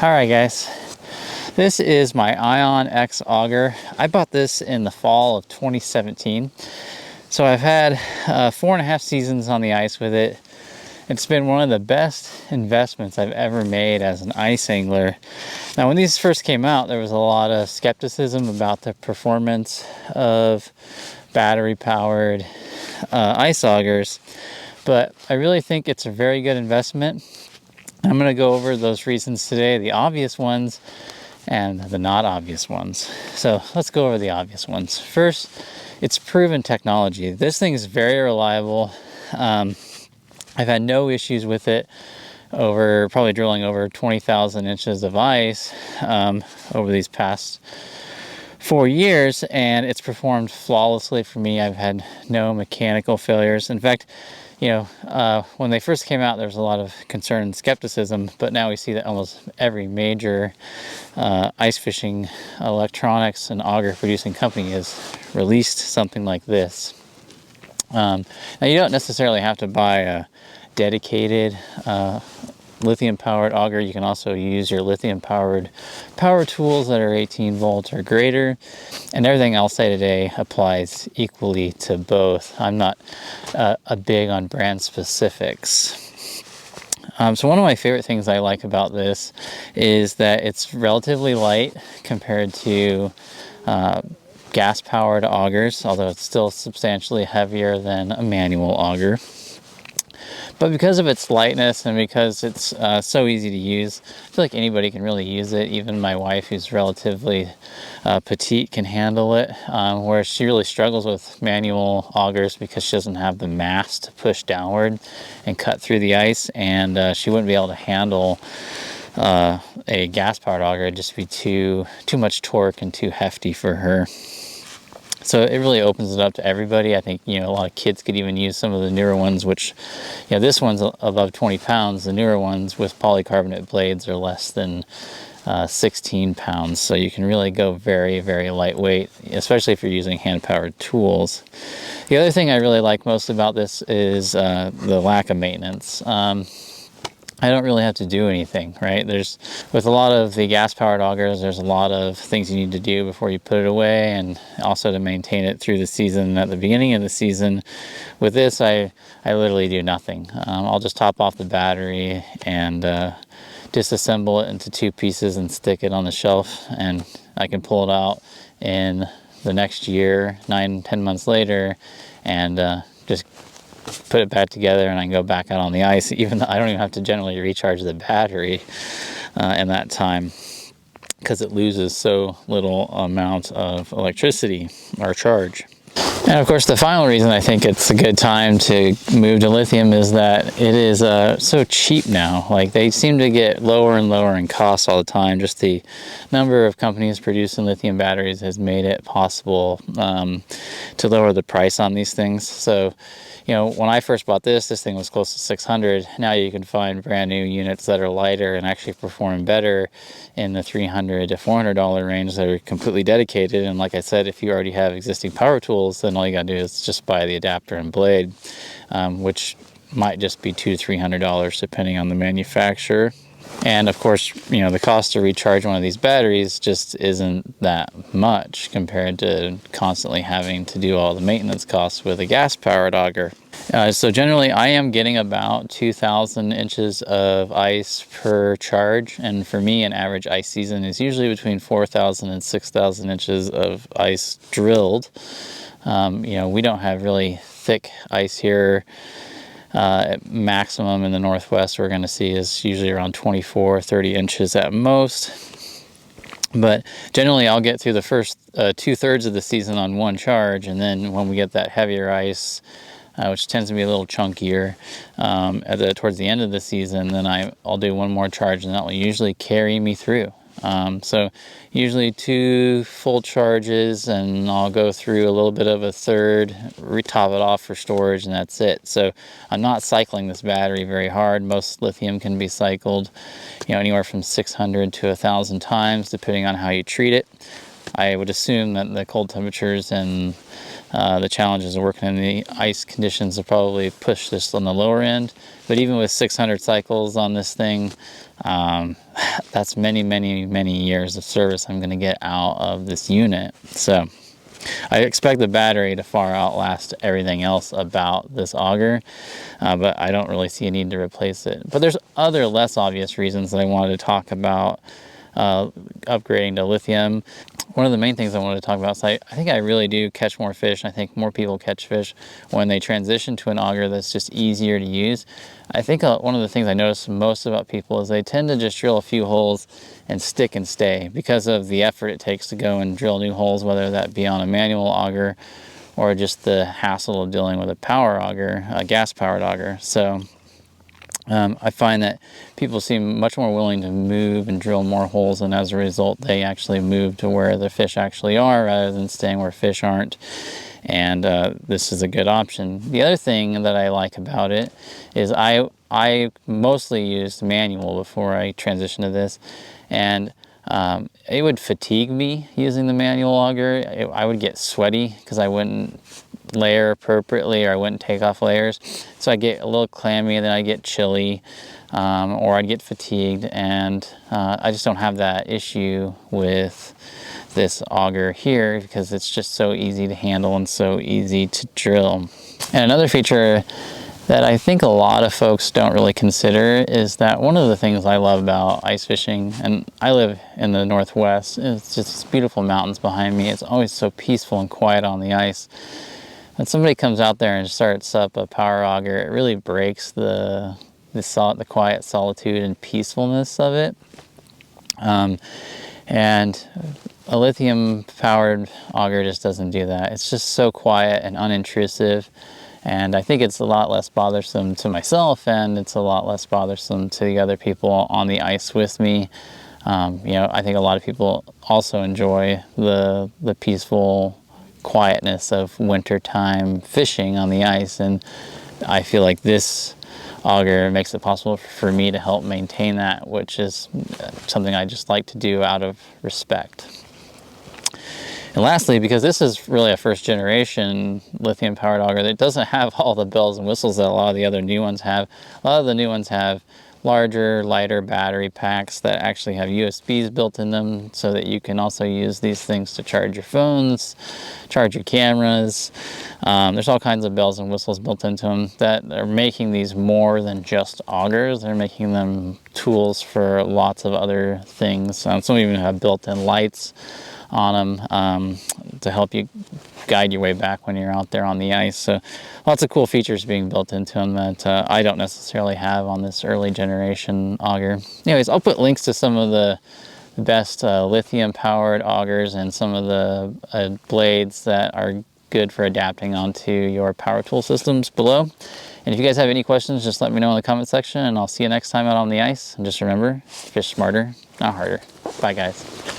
Alright guys, this is my Ion X auger. I bought this in the fall of 2017. So I've had 4.5 seasons on the ice with it. It's been one of the best investments I've ever made as an ice angler. Now when these first came out, there was a lot of skepticism about the performance of battery powered ice augers, but I really think it's a very good investment. I'm going to go over those reasons today, the obvious ones and the not obvious ones. So let's go over the obvious ones. First, it's proven technology. This thing is very reliable. I've had no issues with it probably drilling over 20,000 inches of ice over these past 4 years, and it's performed flawlessly for me. I've had no mechanical failures. In fact, when they first came out, there was a lot of concern and skepticism, but now we see that almost every major ice fishing electronics and auger producing company has released something like this. Now you don't necessarily have to buy a dedicated lithium powered auger. You can also use your lithium powered power tools that are 18 volts or greater, and everything I'll say today applies equally to both. I'm not big on brand specifics. So one of my favorite things I like about this is that it's relatively light compared to gas powered augers, although it's still substantially heavier than a manual auger. But because of its lightness and because it's so easy to use, I feel like anybody can really use it. Even my wife, who's relatively petite, can handle it, whereas she really struggles with manual augers because she doesn't have the mass to push downward and cut through the ice, and she wouldn't be able to handle a gas-powered auger. It'd just be too much torque and too hefty for her. So it really opens it up to everybody. I think, a lot of kids could even use some of the newer ones, which, this one's above 20 pounds. The newer ones with polycarbonate blades are less than 16 pounds. So you can really go very, very lightweight, especially if you're using hand-powered tools. The other thing I really like most about this is the lack of maintenance. I don't really have to do anything, right? With a lot of the gas-powered augers, there's a lot of things you need to do before you put it away, and also to maintain it through the season. At the beginning of the season, with this, I literally do nothing. I'll just top off the battery and disassemble it into 2 pieces and stick it on the shelf, and I can pull it out in the next year, 9-10 months later, and just put it back together, and I can go back out on the ice, even though I don't even have to generally recharge the battery in that time, because it loses so little amount of electricity or charge. And of course, the final reason I think it's a good time to move to lithium is that it is so cheap now. Like, they seem to get lower and lower in cost all the time. Just the number of companies producing lithium batteries has made it possible to lower the price on these things. So, when I first bought this thing was close to $600. Now you can find brand new units that are lighter and actually perform better in the $300 to $400 range that are completely dedicated. And like I said, if you already have existing power tools, then all you gotta do is just buy the adapter and blade, which might just be $200 to $300 depending on the manufacturer. And of course, the cost to recharge one of these batteries just isn't that much compared to constantly having to do all the maintenance costs with a gas-powered auger. So generally, I am getting about 2,000 inches of ice per charge. And for me, an average ice season is usually between 4,000 and 6,000 inches of ice drilled. We don't have really thick ice here. Maximum in the Northwest we're going to see is usually around 24-30 inches at most, but generally I'll get through the first 2/3 of the season on one charge, and then when we get that heavier ice, which tends to be a little chunkier towards the end of the season, then I'll do one more charge, and that will usually carry me through. So usually 2 full charges, and I'll go through a little bit of a third, top it off for storage, and that's it. So I'm not cycling this battery very hard. Most lithium can be cycled, anywhere from 600 to 1,000 times, depending on how you treat it. I would assume that the cold temperatures and the challenges of working in the ice conditions have probably pushed this on the lower end. But even with 600 cycles on this thing, that's many, many, many years of service I'm going to get out of this unit. So I expect the battery to far outlast everything else about this auger, but I don't really see a need to replace it. But there's other less obvious reasons that I wanted to talk about upgrading to lithium. One of the main things I wanted to talk about is I think I really do catch more fish. I think more people catch fish when they transition to an auger that's just easier to use. I think one of the things I notice most about people is they tend to just drill a few holes and stick and stay because of the effort it takes to go and drill new holes, whether that be on a manual auger or just the hassle of dealing with a power auger, a gas-powered auger. So I find that people seem much more willing to move and drill more holes, and as a result they actually move to where the fish actually are rather than staying where fish aren't. And this is a good option. The other thing that I like about it is I mostly used manual before I transitioned to this, and it would fatigue me using the manual auger. I would get sweaty because I wouldn't layer appropriately, or I wouldn't take off layers. So I get a little clammy, and then I get chilly, or I'd get fatigued, and I just don't have that issue with this auger here because it's just so easy to handle and so easy to drill. And another feature that I think a lot of folks don't really consider is that one of the things I love about ice fishing, and I live in the Northwest, it's just beautiful mountains behind me. It's always so peaceful and quiet on the ice. When somebody comes out there and starts up a power auger, it really breaks the quiet solitude and peacefulness of it. And a lithium powered auger just doesn't do that. It's just so quiet and unintrusive. And I think it's a lot less bothersome to myself, and it's a lot less bothersome to the other people on the ice with me. You know, I think a lot of people also enjoy the peaceful quietness of wintertime fishing on the ice, and I feel like this auger makes it possible for me to help maintain that, which is something I just like to do out of respect. And lastly, because this is really a first generation lithium powered auger that doesn't have all the bells and whistles that a lot of the other new ones have. A lot of the new ones have larger, lighter battery packs that actually have USBs built in them, so that you can also use these things to charge your phones, charge your cameras. There's all kinds of bells and whistles built into them that are making these more than just augers. They're making them tools for lots of other things. Some even have built-in lights on them to help you guide your way back when you're out there on the ice. So lots of cool features being built into them that I don't necessarily have on this early generation auger. Anyways, I'll put links to some of the best lithium powered augers and some of the blades that are good for adapting onto your power tool systems below. And if you guys have any questions, just let me know in the comment section, and I'll see you next time out on the ice. And just remember, fish smarter, not harder. Bye guys.